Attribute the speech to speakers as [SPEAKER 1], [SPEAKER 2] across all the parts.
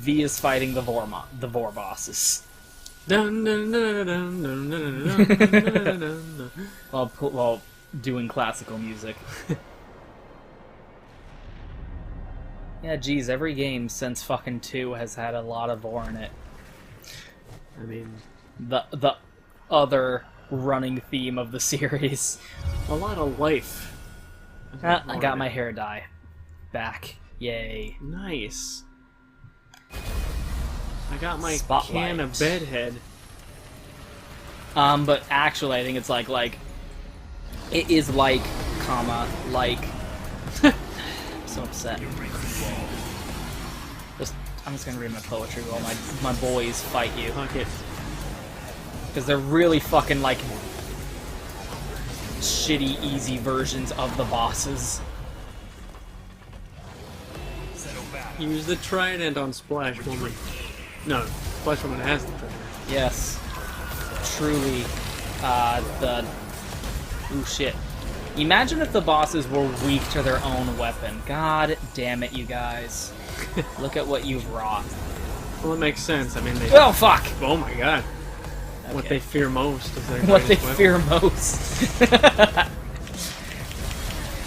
[SPEAKER 1] V is fighting the Vor bosses.
[SPEAKER 2] Dun, dun, dun, dun, dun, dun, dun, dun, dun, dun.
[SPEAKER 1] While doing classical music. Yeah, geez, every game since fucking 2 has had a lot of Vor in it.
[SPEAKER 2] I mean,
[SPEAKER 1] The other running theme of the series.
[SPEAKER 2] a lot of life.
[SPEAKER 1] I got my hair dye back. Yay.
[SPEAKER 2] Nice. I got my
[SPEAKER 1] Spotlight.
[SPEAKER 2] can of bedhead.
[SPEAKER 1] But actually, I think it's like, it is like, like. I'm so upset. I'm just gonna read my poetry while my boys fight you.
[SPEAKER 2] Fuck it.
[SPEAKER 1] Because they're really fucking, like, shitty, easy versions of the bosses.
[SPEAKER 2] Use the trident on Splash Woman. No, Splash Woman has the trident.
[SPEAKER 1] Yes. Truly, Ooh, shit. Imagine if the bosses were weak to their own weapon. God damn it, you guys. Look at what you've wrought.
[SPEAKER 2] Well, it makes sense. I mean, they...
[SPEAKER 1] Oh, fuck!
[SPEAKER 2] Oh my god.
[SPEAKER 1] Okay.
[SPEAKER 2] What they fear most is their
[SPEAKER 1] What they
[SPEAKER 2] greatest weapon.
[SPEAKER 1] fear most.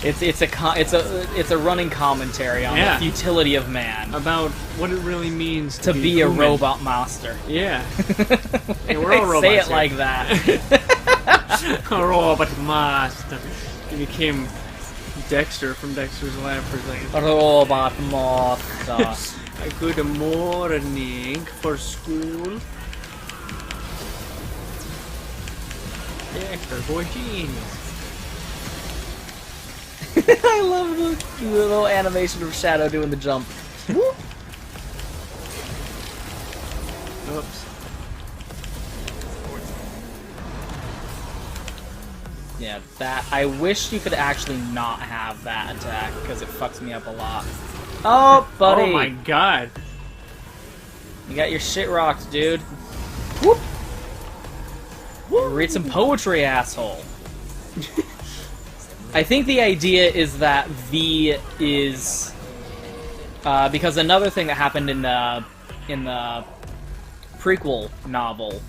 [SPEAKER 1] It's a running commentary on the futility of man.
[SPEAKER 2] About what it really means
[SPEAKER 1] To be a
[SPEAKER 2] human.
[SPEAKER 1] robot master.
[SPEAKER 2] Yeah. Hey, we're all robots
[SPEAKER 1] Say it
[SPEAKER 2] here.
[SPEAKER 1] like that.
[SPEAKER 2] A robot master. He became Dexter from Dexter's Lab for a second.
[SPEAKER 1] Robot master.
[SPEAKER 2] Good morning for school. Dexter, boy genius.
[SPEAKER 1] I love the little animation of Shadow doing the jump. Whoop.
[SPEAKER 2] Oops.
[SPEAKER 1] Yeah, that. I wish you could actually not have that attack because it fucks me up a lot. Oh, buddy!
[SPEAKER 2] Oh my god.
[SPEAKER 1] You got your shit rocked, dude. Whoop! Read some poetry, asshole. I think the idea is that V is because another thing that happened in the prequel novel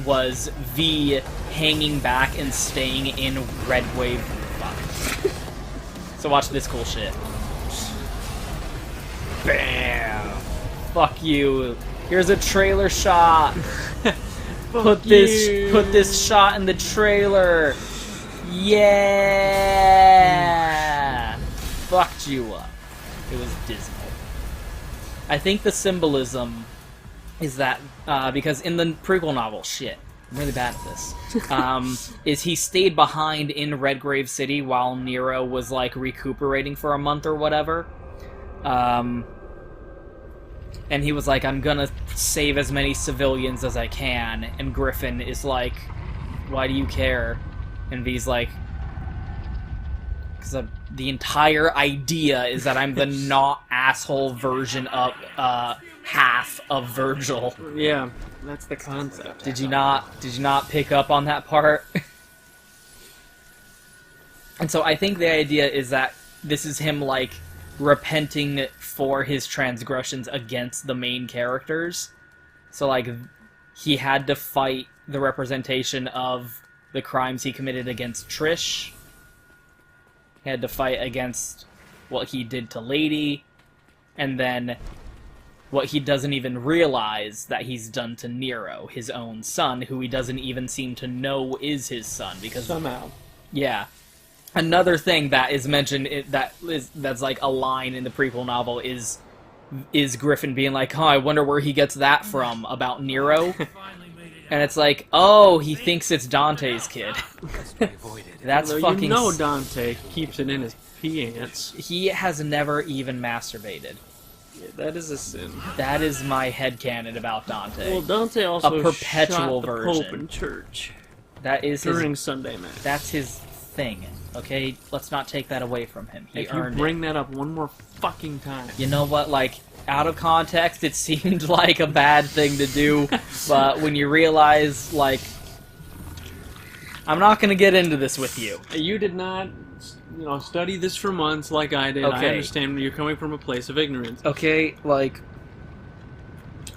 [SPEAKER 1] was V hanging back and staying in Red Wave. Fuck. So watch this cool shit. Bam! Fuck you. Here's a trailer shot. Put this shot in the trailer. Yeah! Fucked you up. It was dismal. I think the symbolism is that, because in the prequel novel, shit, I'm really bad at this, is he stayed behind in Redgrave City while Nero was, like, recuperating for a month or whatever. And he was like, I'm gonna save as many civilians as I can, and Griffin is like, why do you care? And V's like, because the entire idea is that I'm the not asshole version of half of Virgil.
[SPEAKER 2] Yeah, that's the concept.
[SPEAKER 1] Did you not pick up on that part? And so I think the idea is that this is him like repenting for his transgressions against the main characters. So like he had to fight the representation of the crimes he committed against Trish. He had to fight against what he did to Lady, and then what he doesn't even realize that he's done to Nero, his own son, who he doesn't even seem to know is his son, because
[SPEAKER 2] Somehow.
[SPEAKER 1] yeah. Another thing that is mentioned that's like a line in the prequel novel is Griffin being like, "Oh, I wonder where he gets that from about Nero." And it's like, "Oh, he thinks it's Dante's kid." That's
[SPEAKER 2] Although
[SPEAKER 1] fucking.
[SPEAKER 2] You know Dante keeps it in his pants.
[SPEAKER 1] He has never even masturbated.
[SPEAKER 2] Yeah, that is a sin.
[SPEAKER 1] That is my headcanon about Dante.
[SPEAKER 2] Well, Dante also
[SPEAKER 1] A perpetual
[SPEAKER 2] shot the
[SPEAKER 1] version.
[SPEAKER 2] Pope in church
[SPEAKER 1] That is
[SPEAKER 2] during
[SPEAKER 1] his.
[SPEAKER 2] Sunday Mass.
[SPEAKER 1] That's his thing. Okay, let's not take that away from him. He
[SPEAKER 2] If you
[SPEAKER 1] earned
[SPEAKER 2] bring
[SPEAKER 1] it.
[SPEAKER 2] that up one more fucking time.
[SPEAKER 1] You know what? Like, out of context, it seemed like a bad thing to do, but when you realize, like, I'm not gonna get into this with you.
[SPEAKER 2] You did not, study this for months like I did. I
[SPEAKER 1] Okay.
[SPEAKER 2] understand you're coming from a place of ignorance.
[SPEAKER 1] Okay, like,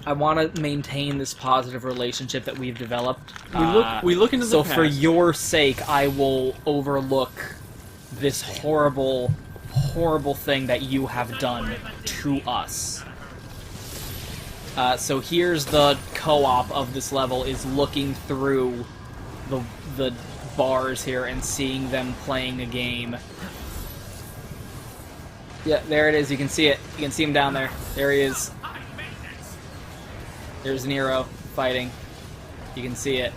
[SPEAKER 1] I want to maintain this positive relationship that we've developed.
[SPEAKER 2] We look into the
[SPEAKER 1] So
[SPEAKER 2] past.
[SPEAKER 1] for your sake, I will overlook this horrible, horrible thing that you have done to us. So here's the co-op of this level, is looking through the bars here and seeing them playing a game. Yeah, there it is. You can see it. You can see him down there. There he is. There's Nero fighting. You can see it.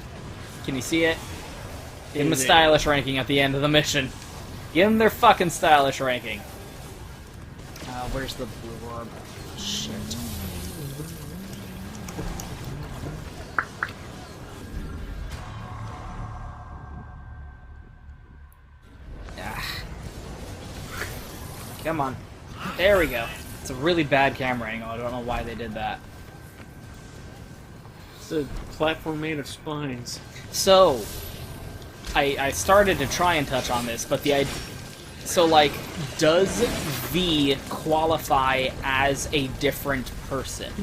[SPEAKER 1] Can you see it? Give him a stylish ranking at the end of the mission. Give them their fucking stylish ranking. Where's the blurb? Shit. Come on. There we go. It's a really bad camera angle. I don't know why they did that.
[SPEAKER 2] It's a platform made of spines.
[SPEAKER 1] So, I started to try and touch on this, but so, like, does V qualify as a different person?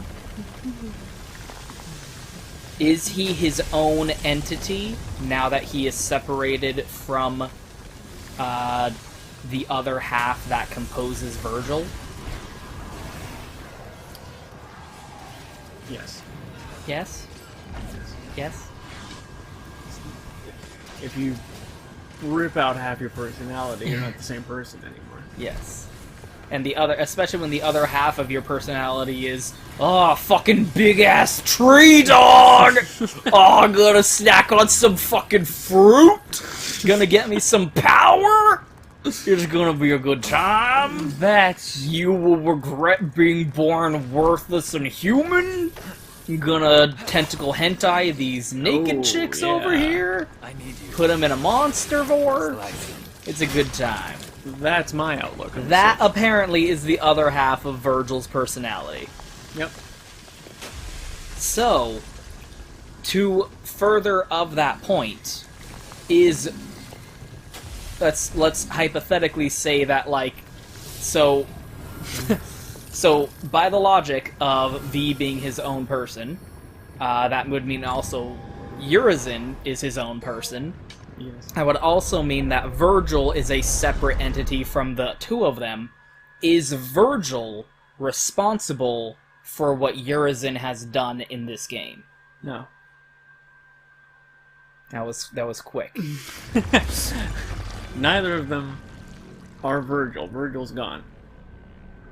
[SPEAKER 1] Is he his own entity now that he is separated from the other half that composes Virgil?
[SPEAKER 2] Yes.
[SPEAKER 1] Yes? Yes?
[SPEAKER 2] If you rip out half your personality, you're not the same person anymore.
[SPEAKER 1] Yes. And the other, especially when the other half of your personality is, oh, fucking big-ass tree dog! Oh, I'm gonna snack on some fucking fruit! Gonna get me some power! It's gonna be a good time! You will regret being born worthless and human! I'm gonna tentacle hentai these naked chicks over here! Put them in a monster vor! It's a good time.
[SPEAKER 2] That's my outlook.
[SPEAKER 1] That apparently is the other half of Virgil's personality.
[SPEAKER 2] Yep.
[SPEAKER 1] So, to further of that point, is let's hypothetically say that, like, so by the logic of V being his own person, that would mean also Urizen is his own person.
[SPEAKER 2] Yes.
[SPEAKER 1] That would also mean that Virgil is a separate entity from the two of them. Is Virgil responsible for what Urizen has done in this game?
[SPEAKER 2] No.
[SPEAKER 1] That was quick.
[SPEAKER 2] Neither of them are Virgil. Virgil's gone.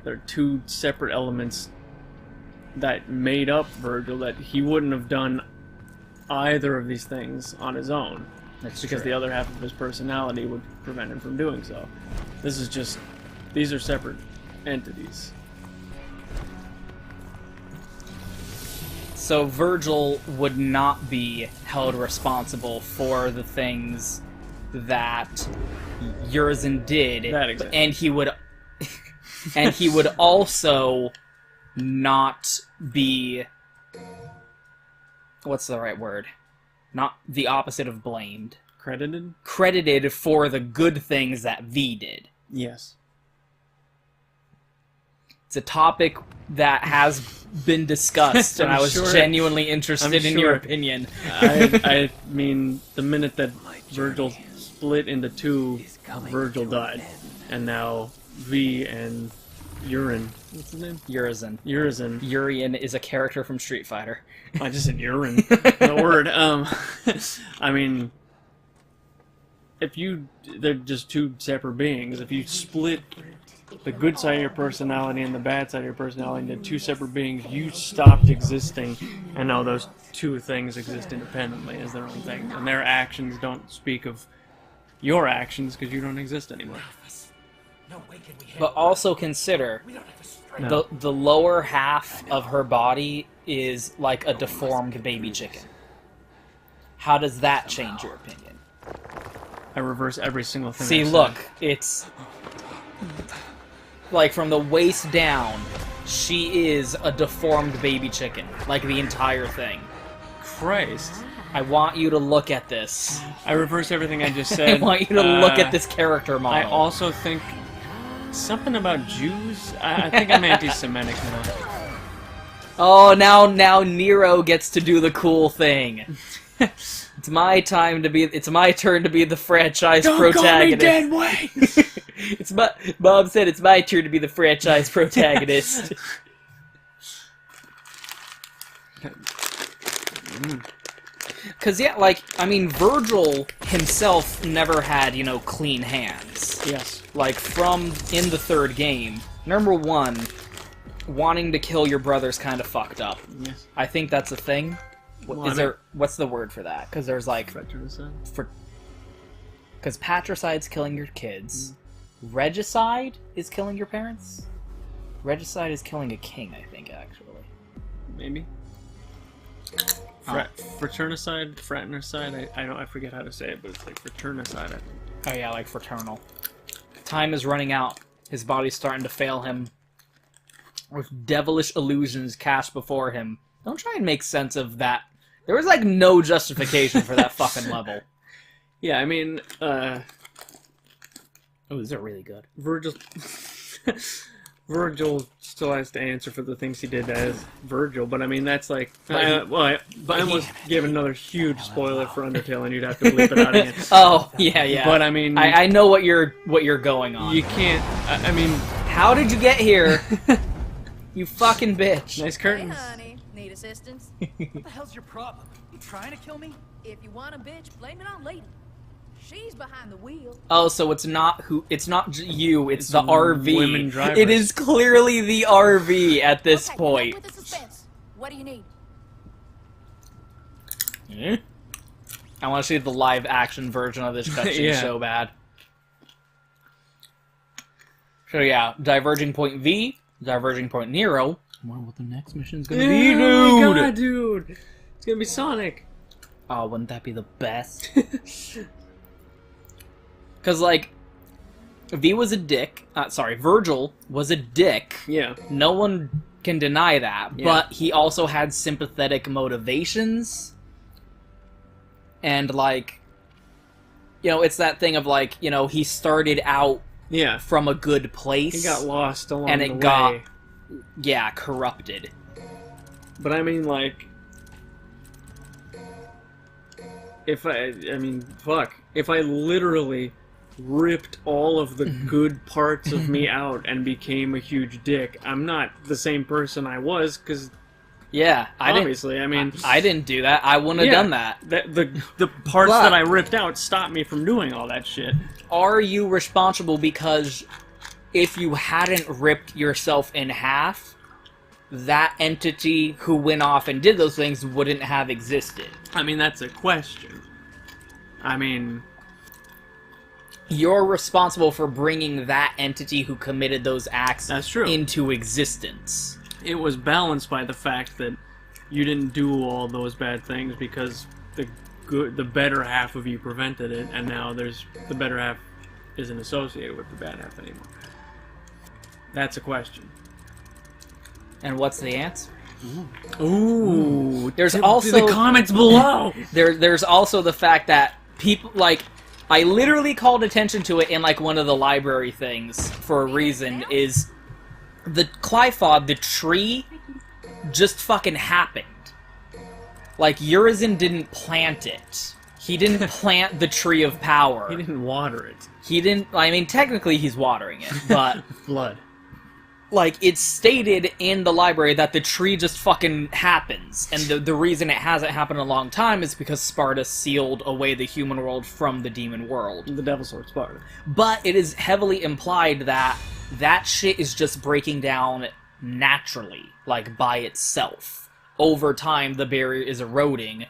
[SPEAKER 2] They're two separate elements that made up Virgil, that he wouldn't have done either of these things on his own.
[SPEAKER 1] That's
[SPEAKER 2] because
[SPEAKER 1] true.
[SPEAKER 2] the other half of his personality would prevent him from doing so. This is just... These are separate entities.
[SPEAKER 1] So Virgil would not be held responsible for the things that Urizen did,
[SPEAKER 2] That exactly.
[SPEAKER 1] and he would, and he would also not be. What's the right word? Not the opposite of blamed.
[SPEAKER 2] Credited?
[SPEAKER 1] Credited for the good things that V did.
[SPEAKER 2] Yes.
[SPEAKER 1] It's a topic that has been discussed, and I was
[SPEAKER 2] sure-
[SPEAKER 1] genuinely interested in your opinion.
[SPEAKER 2] I mean, the minute that Virgil split into two, Virgil died. And now V and Urine. What's his name?
[SPEAKER 1] Urizen.
[SPEAKER 2] Urizen.
[SPEAKER 1] Urian is a character from Street Fighter.
[SPEAKER 2] I just said urine. The word. I mean, they're just two separate beings. If you split the good side of your personality and the bad side of your personality into two separate beings, you stopped existing, and now those two things exist independently as their own thing. And their actions don't speak of your actions because you don't exist anymore.
[SPEAKER 1] But also consider the lower half of her body is like a deformed baby chicken. How does that change your opinion?
[SPEAKER 2] I reverse every single thing.
[SPEAKER 1] See,
[SPEAKER 2] I said.
[SPEAKER 1] look, it's like from the waist down, she is a deformed baby chicken, like the entire thing.
[SPEAKER 2] Christ.
[SPEAKER 1] I want you to look at this.
[SPEAKER 2] I reverse everything I just said.
[SPEAKER 1] I want you to look at this character model.
[SPEAKER 2] I also think something about Jews. I think I'm anti-Semitic now.
[SPEAKER 1] Oh, now Nero gets to do the cool thing. It's my turn to be the franchise protagonist.
[SPEAKER 2] Don't call me dead weight!
[SPEAKER 1] Bob said it's my turn to be the franchise protagonist. Cause yeah, like, I mean, Virgil himself never had, clean hands.
[SPEAKER 2] Yes.
[SPEAKER 1] Like, in the third game, number one, wanting to kill your brother's kind of fucked up.
[SPEAKER 2] Yes.
[SPEAKER 1] I think that's a thing. What's the word for that? Because there's like...
[SPEAKER 2] Fratricide?
[SPEAKER 1] Because patricide's killing your kids. Regicide is killing your parents? Regicide is killing a king, I think, actually.
[SPEAKER 2] Maybe. Fratricide, I forget how to say it, but it's like fratricide.
[SPEAKER 1] Oh yeah, like fraternal. Time is running out. His body's starting to fail him. With devilish illusions cast before him. Don't try and make sense of that. There was like no justification for that fucking level.
[SPEAKER 2] Yeah, I mean,
[SPEAKER 1] Oh, these are really good.
[SPEAKER 2] Virgil still has to answer for the things he did as Virgil, but I mean, that's like... I almost gave another huge spoiler for Undertale, and you'd have to bleep it out again.
[SPEAKER 1] Oh, yeah.
[SPEAKER 2] But I mean...
[SPEAKER 1] I know what you're going on.
[SPEAKER 2] You can't... I mean...
[SPEAKER 1] How did you get here? You fucking bitch.
[SPEAKER 2] Nice curtains.
[SPEAKER 3] Hey, honey. Need assistance?
[SPEAKER 4] What the hell's your problem? You trying to kill me?
[SPEAKER 3] If you want a bitch, blame it on Lady. She's behind the wheel.
[SPEAKER 1] Oh, so it's not you, it's the RV.
[SPEAKER 2] Women drivers.
[SPEAKER 1] It is clearly the RV at this
[SPEAKER 3] Okay,
[SPEAKER 1] point.
[SPEAKER 3] with the suspense. What do you need?
[SPEAKER 1] I want to see the live action version of this cutscene
[SPEAKER 2] Yeah.
[SPEAKER 1] so bad. So yeah, diverging point V, diverging point Nero. I wonder what the next mission's gonna be, dude.
[SPEAKER 2] Oh my god, dude! It's gonna be Sonic.
[SPEAKER 1] Oh, wouldn't that be the best? Because, like, Virgil was a dick.
[SPEAKER 2] Yeah.
[SPEAKER 1] No one can deny that.
[SPEAKER 2] Yeah.
[SPEAKER 1] But he also had sympathetic motivations. And, like, it's that thing of, like, he started out
[SPEAKER 2] Yeah.
[SPEAKER 1] from a good place.
[SPEAKER 2] He got lost along
[SPEAKER 1] and
[SPEAKER 2] the
[SPEAKER 1] it
[SPEAKER 2] way.
[SPEAKER 1] got, corrupted.
[SPEAKER 2] But I mean, like... If I literally ripped all of the good parts of me out and became a huge dick, I'm not the same person I was, because
[SPEAKER 1] Yeah,
[SPEAKER 2] obviously, I mean...
[SPEAKER 1] I didn't do that. I wouldn't have done that.
[SPEAKER 2] The parts
[SPEAKER 1] But-
[SPEAKER 2] that I ripped out stopped me from doing all that shit.
[SPEAKER 1] Are you responsible because if you hadn't ripped yourself in half, that entity who went off and did those things wouldn't have existed?
[SPEAKER 2] I mean, that's a question. I mean...
[SPEAKER 1] You're responsible for bringing that entity who committed those acts
[SPEAKER 2] That's true.
[SPEAKER 1] into existence.
[SPEAKER 2] It was balanced by the fact that you didn't do all those bad things because the better half of you prevented it, and now the better half isn't associated with the bad half anymore. That's a question.
[SPEAKER 1] And what's the answer?
[SPEAKER 2] Ooh.
[SPEAKER 1] There's also
[SPEAKER 2] the comments below.
[SPEAKER 1] There's also the fact that people, like, I literally called attention to it in, like, one of the library things for a reason, is the Qliphoth, the tree, just fucking happened. Like, Urizen didn't plant it. He didn't plant the Tree of Power.
[SPEAKER 2] He didn't water it.
[SPEAKER 1] He didn't, I mean, technically he's watering it, but...
[SPEAKER 2] Blood.
[SPEAKER 1] Like, it's stated in the library that the tree just fucking happens. And the reason it hasn't happened in a long time is because Sparta sealed away the human world from the demon world.
[SPEAKER 2] The Devil Sword Sparta.
[SPEAKER 1] But it is heavily implied that that shit is just breaking down naturally, like, by itself. Over time, the barrier is eroding.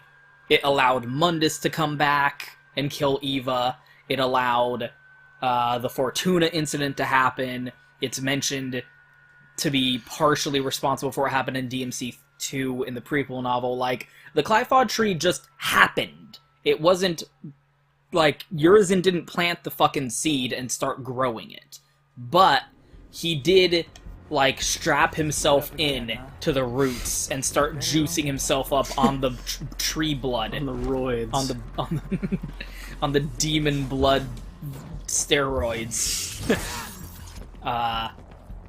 [SPEAKER 1] It allowed Mundus to come back and kill Eva. It allowed the Fortuna incident to happen. It's mentioned to be partially responsible for what happened in DMC2 in the prequel novel. Like, the Qliphoth tree just happened. It wasn't, like, Urizen didn't plant the fucking seed and start growing it. But he did, like, strap himself in to the roots and start juicing himself up on the tree blood.
[SPEAKER 2] On the roids.
[SPEAKER 1] On the demon blood steroids.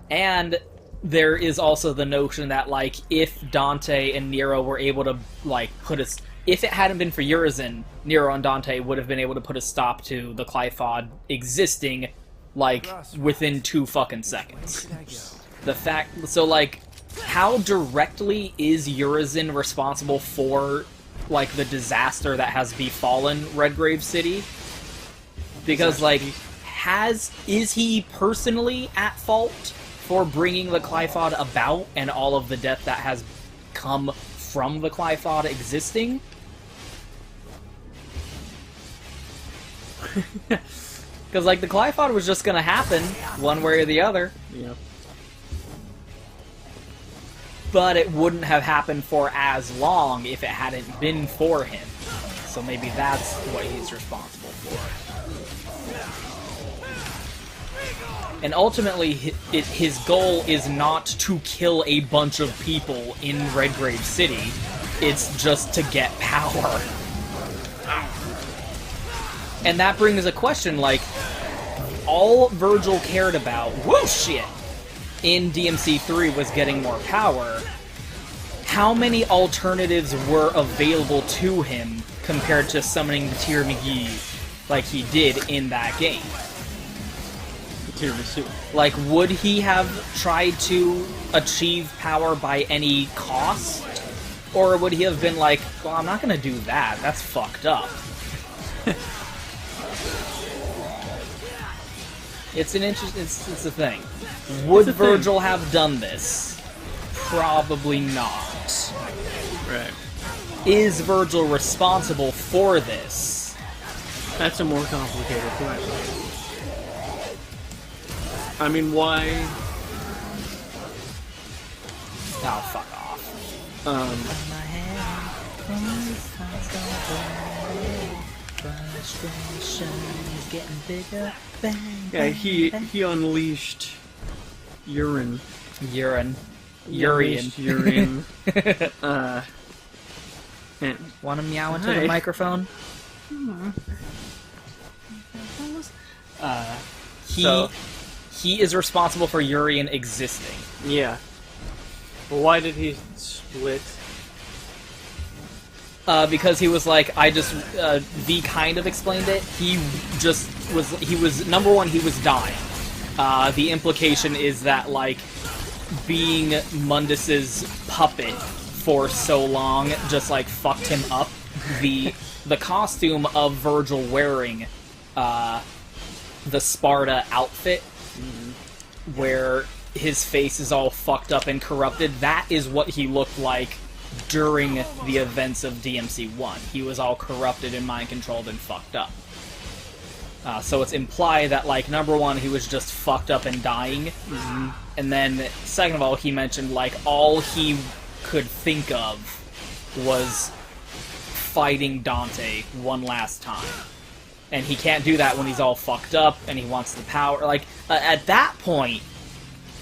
[SPEAKER 1] And there is also the notion that, like, if Dante and Nero were able to, like, if it hadn't been for Urizen, Nero and Dante would have been able to put a stop to the Qliphoth existing, like, within 2 fucking seconds. So, like, how directly is Urizen responsible for, like, the disaster that has befallen Redgrave City? Because, like, is he personally at fault for bringing the Qliphoth about and all of the death that has come from the Qliphoth existing? Because, like, the Qliphoth was just gonna happen, one way or the other.
[SPEAKER 2] Yeah.
[SPEAKER 1] But it wouldn't have happened for as long if it hadn't been for him. So maybe that's what he's responsible for. And ultimately, his goal is not to kill a bunch of people in Redgrave City. It's just to get power. And that brings a question, like, all Virgil cared about, in DMC3 was getting more power. How many alternatives were available to him compared to summoning the Tiramisu like he did in that game?
[SPEAKER 2] Tiramisu.
[SPEAKER 1] Like, would he have tried to achieve power by any cost? Or would he have been like, well, I'm not gonna do that, that's fucked up. It's an it's a thing. Would Virgil have done this? Probably not.
[SPEAKER 2] Right.
[SPEAKER 1] Is Virgil responsible for this?
[SPEAKER 2] That's a more complicated question. I mean, why?
[SPEAKER 1] Oh, fuck off.
[SPEAKER 2] Yeah, he unleashed urine.
[SPEAKER 1] Urine.
[SPEAKER 2] And
[SPEAKER 1] Want to meow into the microphone? He is responsible for Urien existing.
[SPEAKER 2] Yeah. But why did he split?
[SPEAKER 1] Because he was like, V kind of explained it. He was, number one, he was dying. The implication is that, like, being Mundus's puppet for so long just, like, fucked him up. The costume of Virgil wearing, the Sparta outfit, where his face is all fucked up and corrupted, that is what he looked like during the events of DMC1. He was all corrupted and mind-controlled and fucked up. So it's implied that, like, number one, he was just fucked up and dying. And then, second of all, he mentioned, like, all he could think of was fighting Dante one last time. And he can't do that when he's all fucked up and he wants the power. Like, at that point,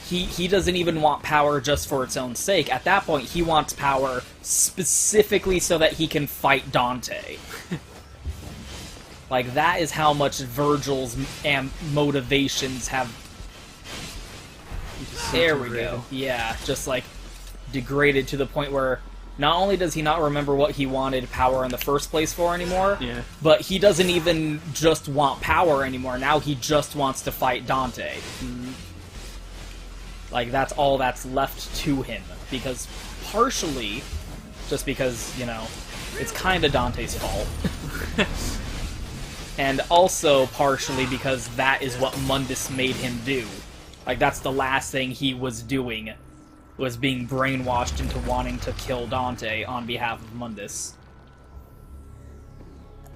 [SPEAKER 1] he doesn't even want power just for its own sake. At that point, he wants power specifically so that he can fight Dante. Like, that is how much Virgil's motivations have... There we go. Yeah, just, like, degraded to the point where not only does he not remember what he wanted power in the first place for anymore, but he doesn't even just want power anymore. Now he just wants to fight Dante. Like, that's all that's left to him. Because, partially, just because, you know, it's kind of Dante's fault. And also, partially, because that is what Mundus made him do. Like, that's the last thing he was doing, was being brainwashed into wanting to kill Dante on behalf of Mundus.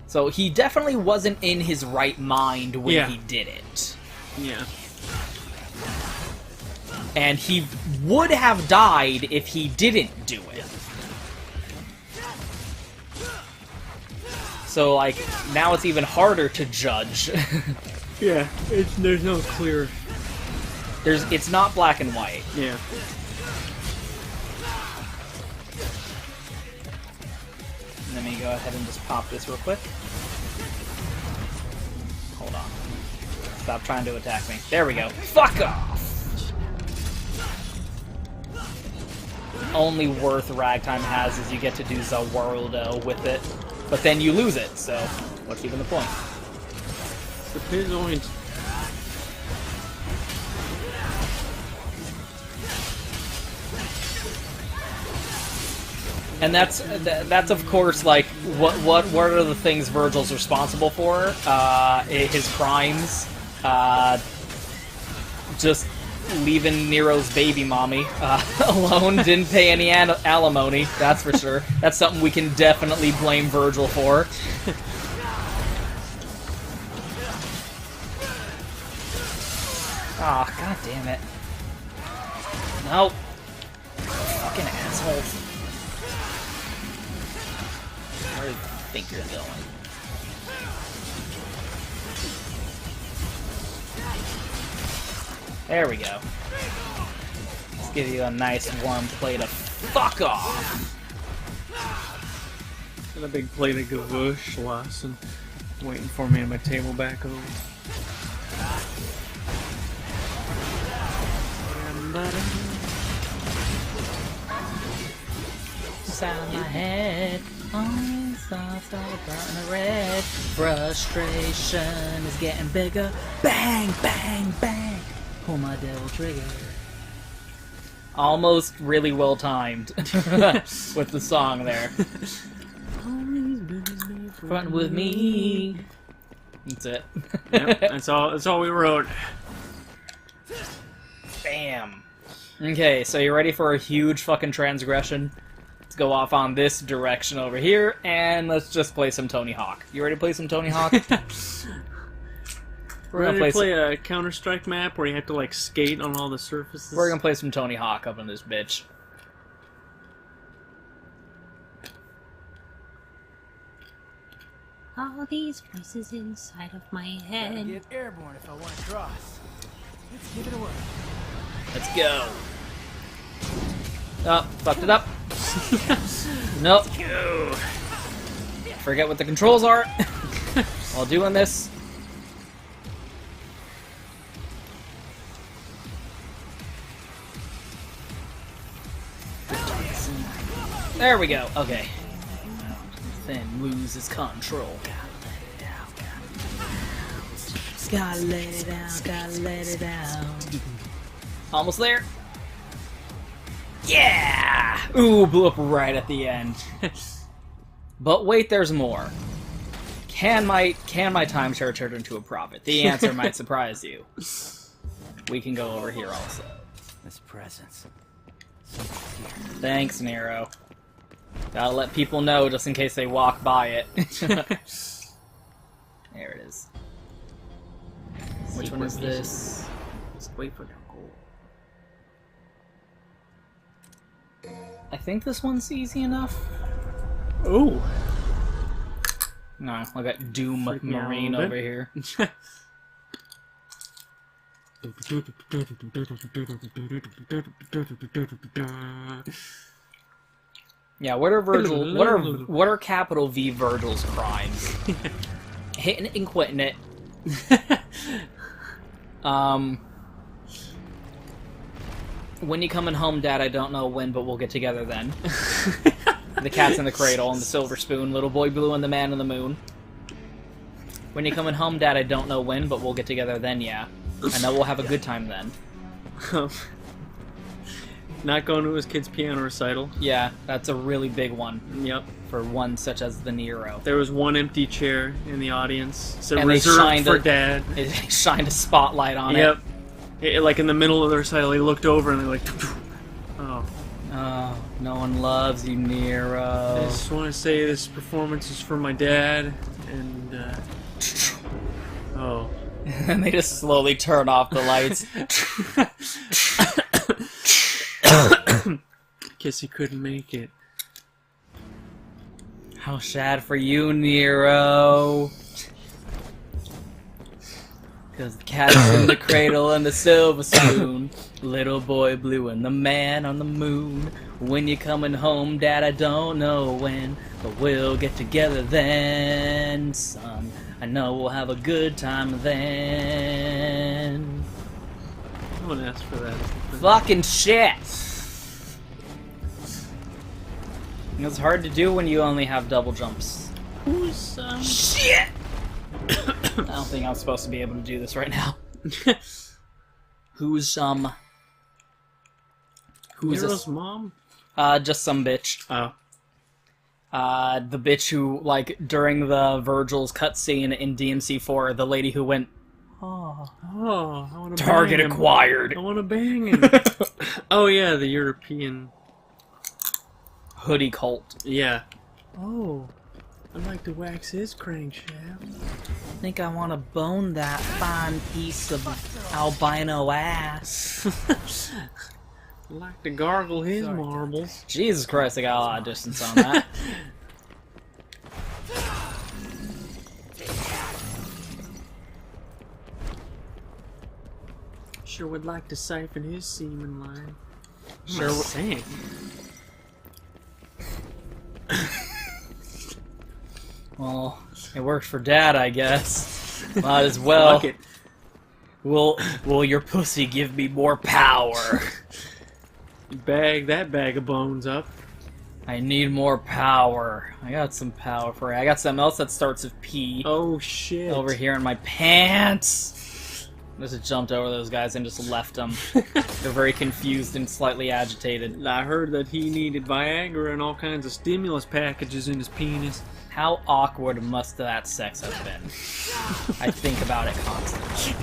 [SPEAKER 1] So he definitely wasn't in his right mind when he did it.
[SPEAKER 2] Yeah.
[SPEAKER 1] And he would have died if he didn't do it. So, like, now it's even harder to judge.
[SPEAKER 2] Yeah, there's no clear...
[SPEAKER 1] It's not black and white.
[SPEAKER 2] Yeah.
[SPEAKER 1] Let me go ahead and just pop this real quick. Hold on. Stop trying to attack me. There we go. Fuck off! only worth Ragtime has is you get to do Zawurldo with it, but then you lose it, so what's even the point?
[SPEAKER 2] The point.
[SPEAKER 1] And that's of course like what are the things Virgil's responsible for? His crimes, just leaving Nero's baby mommy alone, didn't pay any alimony. That's for sure. That's something we can definitely blame Virgil for. Aw, oh, god damn it! No, fucking assholes. Where do you think you're going? There we go. Let's give you a nice warm plate of fuck off!
[SPEAKER 2] Got a big plate of Gewürztraminer waiting for me at my table back home.
[SPEAKER 1] Inside my head, only thoughts all burning red. Frustration is getting bigger. Bang, bang, bang. Pull my devil trigger. Almost really well timed with the song there. Front with me. That's it.
[SPEAKER 2] Yep, that's all we wrote.
[SPEAKER 1] Bam. Okay, so you ready for a huge fucking transgression? Let's go off on this direction over here, and let's just play some Tony Hawk. You ready to play some Tony Hawk?
[SPEAKER 2] We're gonna play a Counter-Strike map where you have to like skate on all the surfaces.
[SPEAKER 1] We're gonna play some Tony Hawk up in this bitch.
[SPEAKER 5] All these voices inside of my
[SPEAKER 4] Gotta
[SPEAKER 5] head.
[SPEAKER 4] get airborne if I want to cross. Let's give it a whirl.
[SPEAKER 1] Let's go. Oh, fucked it up. Nope.
[SPEAKER 2] Go.
[SPEAKER 1] Forget what the controls are while doing this. There we go. Okay. Then loses control. Gotta let it out. Gotta let it out. Almost there. Yeah! Ooh, blew up right at the end. But wait, there's more. Can my timeshare turn into a profit? The answer might surprise you. We can go over here also.
[SPEAKER 4] This presence.
[SPEAKER 1] Thanks, Nero. Gotta let people know just in case they walk by it. There it is. Which one is this?
[SPEAKER 2] Just wait for the goal.
[SPEAKER 1] I think this one's easy enough.
[SPEAKER 2] Oh.
[SPEAKER 1] No, I got Doom
[SPEAKER 2] Freak me out a
[SPEAKER 1] Marine
[SPEAKER 2] little
[SPEAKER 1] over
[SPEAKER 2] bit.
[SPEAKER 1] here. Yeah, what are Virgil? What are capital V Virgil's crimes? Hitting it and quitting it. When you coming home, Dad? I don't know when, but we'll get together then. The Cat's in the Cradle and the Silver Spoon, Little Boy Blue and the Man in the Moon. When you coming home, Dad? I don't know when, but we'll get together then. Yeah, I know we'll have a good time then.
[SPEAKER 2] Not going to his kid's piano recital.
[SPEAKER 1] Yeah, that's a really big one.
[SPEAKER 2] Yep.
[SPEAKER 1] For one such as the Nero.
[SPEAKER 2] There was one empty chair in the audience, so
[SPEAKER 1] And they
[SPEAKER 2] reserved
[SPEAKER 1] shined
[SPEAKER 2] for
[SPEAKER 1] a-
[SPEAKER 2] Dad.
[SPEAKER 1] It shined a spotlight on
[SPEAKER 2] Yep.
[SPEAKER 1] it.
[SPEAKER 2] Like in the middle of the recital, he looked over and they like, oh.
[SPEAKER 1] Oh, no one loves you,
[SPEAKER 2] I
[SPEAKER 1] Nero.
[SPEAKER 2] just want to say this performance is for my dad, and oh.
[SPEAKER 1] And they just slowly turn off the lights.
[SPEAKER 2] Guess he couldn't make it.
[SPEAKER 1] How sad for you, Nero. Because the cat's in the cradle and the silver spoon. Little boy blue and the man on the moon. When you coming home, Dad, I don't know when, but we'll get together then, son. I know we'll have a good time then.
[SPEAKER 2] No one asked for that.
[SPEAKER 1] Fucking shit! It's hard to do when you only have double jumps.
[SPEAKER 2] Who's
[SPEAKER 1] Shit! I don't think I'm supposed to be able to do this right now. Who's
[SPEAKER 2] Nero's
[SPEAKER 1] this?
[SPEAKER 2] mom?
[SPEAKER 1] Just some bitch.
[SPEAKER 2] Oh.
[SPEAKER 1] The bitch who, like, during the Virgil's cutscene in DMC4, the lady who went,
[SPEAKER 2] Oh, I want to
[SPEAKER 1] target
[SPEAKER 2] bang him.
[SPEAKER 1] acquired.
[SPEAKER 2] I want to bang him. Oh yeah, the European
[SPEAKER 1] Hoodie cult.
[SPEAKER 2] Yeah. Oh, I'd like to wax his crankshaft.
[SPEAKER 1] I think I want to bone that fine piece of albino ass.
[SPEAKER 2] I'd like to gargle his marbles.
[SPEAKER 1] Jesus Christ, I got a lot of distance on that.
[SPEAKER 2] Sure would like to siphon his semen line.
[SPEAKER 1] Sure.
[SPEAKER 2] Saying.
[SPEAKER 1] Well, it worked for Dad, I guess. Might as well.
[SPEAKER 2] Fuck it.
[SPEAKER 1] Will your pussy give me more power?
[SPEAKER 2] Bag that bag of bones up.
[SPEAKER 1] I need more power. I got some power for you. I got something else that starts with P.
[SPEAKER 2] Oh shit.
[SPEAKER 1] Over here in my pants. I just jumped over those guys and just left them. They're very confused and slightly agitated.
[SPEAKER 2] I heard that he needed Viagra and all kinds of stimulus packages in his penis.
[SPEAKER 1] How awkward must that sex have been? I think about it constantly.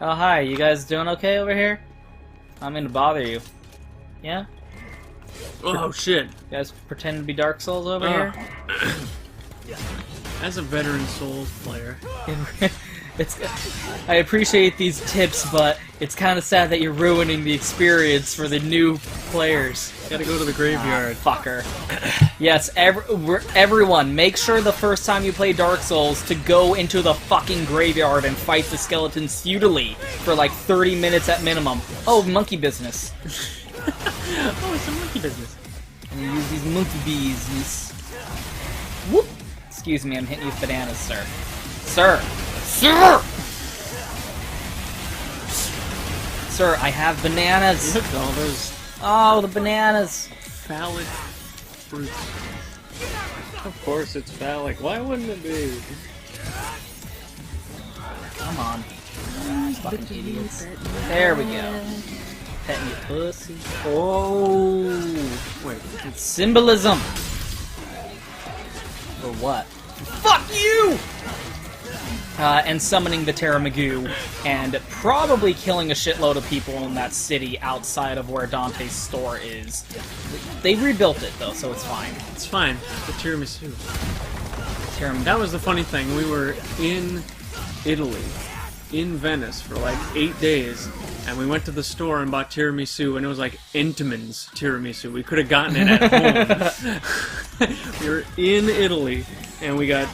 [SPEAKER 1] Oh, hi. You guys doing okay over here? I'm in to bother you. Yeah?
[SPEAKER 2] Oh shit.
[SPEAKER 1] You guys pretend to be Dark Souls over here?
[SPEAKER 2] As a veteran Souls player.
[SPEAKER 1] I appreciate these tips, but it's kind of sad that you're ruining the experience for the new players.
[SPEAKER 2] Gotta go to the graveyard.
[SPEAKER 1] Fucker. Yes, everyone, make sure the first time you play Dark Souls to go into the fucking graveyard and fight the skeletons futilely for like 30 minutes at minimum. Oh, monkey business.
[SPEAKER 2] Oh, it's a monkey business.
[SPEAKER 1] And you use these monkey bees. Whoop! Excuse me, I'm hitting you with bananas, sir. Sir! Sir! Sir, I have bananas!
[SPEAKER 2] Look at all those
[SPEAKER 1] Oh, the bananas!
[SPEAKER 2] phallic fruits. Of course it's phallic. Why wouldn't it be?
[SPEAKER 1] Come on. Fucking idiots. There we go. Petting your pussy.
[SPEAKER 2] Oh! Wait.
[SPEAKER 1] It's symbolism! For what? Fuck you! And summoning the Terramagoo, and probably killing a shitload of people in that city outside of where Dante's store is. They rebuilt it, though, so it's fine.
[SPEAKER 2] It's fine. The tiramisu.
[SPEAKER 1] Terramagoo.
[SPEAKER 2] That was the funny thing. We were in Italy, in Venice, for like 8 days, and we went to the store and bought tiramisu, and it was like Entenmann's tiramisu. We could have gotten it at home. We were in Italy, and we got,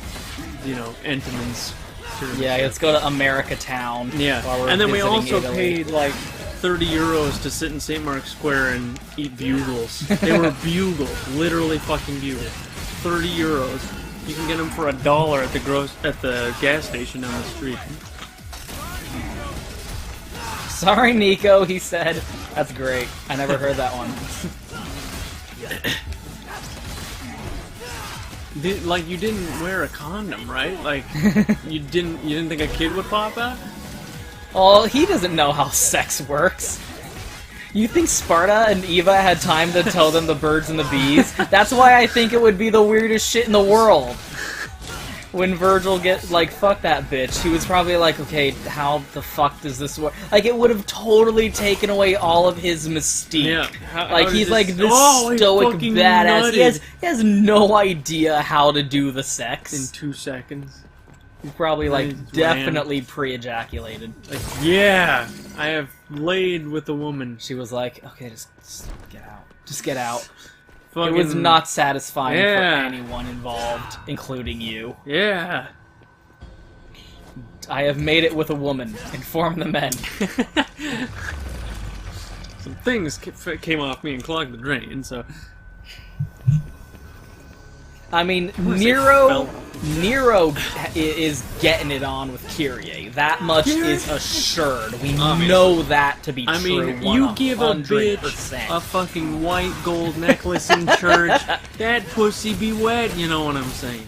[SPEAKER 2] you know, Entenmann's tiramisu.
[SPEAKER 1] Yeah, let's go to America Town.
[SPEAKER 2] Yeah,
[SPEAKER 1] while we're
[SPEAKER 2] and then we
[SPEAKER 1] visiting
[SPEAKER 2] also
[SPEAKER 1] Italy.
[SPEAKER 2] paid like 30 euros to sit in St. Mark's Square and eat bugles. They were bugles, literally fucking bugles. 30 euros. You can get them for $1 at the gas station down the street.
[SPEAKER 1] Sorry, Nico, he said. That's great. I never heard that one.
[SPEAKER 2] Like, you didn't wear a condom, right? Like, you didn't think a kid would pop out?
[SPEAKER 1] Well, he doesn't know how sex works. You think Sparta and Eva had time to tell them the birds and the bees? That's why I think it would be the weirdest shit in the world. When Virgil fuck that bitch, he was probably like, okay, how the fuck does this work? Like, it would have totally taken away all of his mystique.
[SPEAKER 2] Yeah.
[SPEAKER 1] Like, he's like this
[SPEAKER 2] he's
[SPEAKER 1] stoic
[SPEAKER 2] fucking
[SPEAKER 1] badass.
[SPEAKER 2] nutted.
[SPEAKER 1] He has no idea how to do the sex.
[SPEAKER 2] In 2 seconds.
[SPEAKER 1] He's probably, like,
[SPEAKER 2] He's
[SPEAKER 1] definitely pre-ejaculated.
[SPEAKER 2] Like, yeah, I have laid with a woman.
[SPEAKER 1] She was like, okay, just get out. Just get out.
[SPEAKER 2] Fucking,
[SPEAKER 1] It was not satisfying
[SPEAKER 2] Yeah.
[SPEAKER 1] for anyone involved, including you.
[SPEAKER 2] Yeah.
[SPEAKER 1] I have made it with a woman. Inform the men.
[SPEAKER 2] Some things came off me and clogged the drain, so...
[SPEAKER 1] I mean,
[SPEAKER 2] wanna say
[SPEAKER 1] Nero
[SPEAKER 2] felt.
[SPEAKER 1] Nero is getting it on with Kyrie. That much is assured. We know that to be
[SPEAKER 2] I
[SPEAKER 1] true.
[SPEAKER 2] mean, you give a
[SPEAKER 1] 100%.
[SPEAKER 2] bitch a fucking white gold necklace in church, that pussy be wet, you know what I'm saying?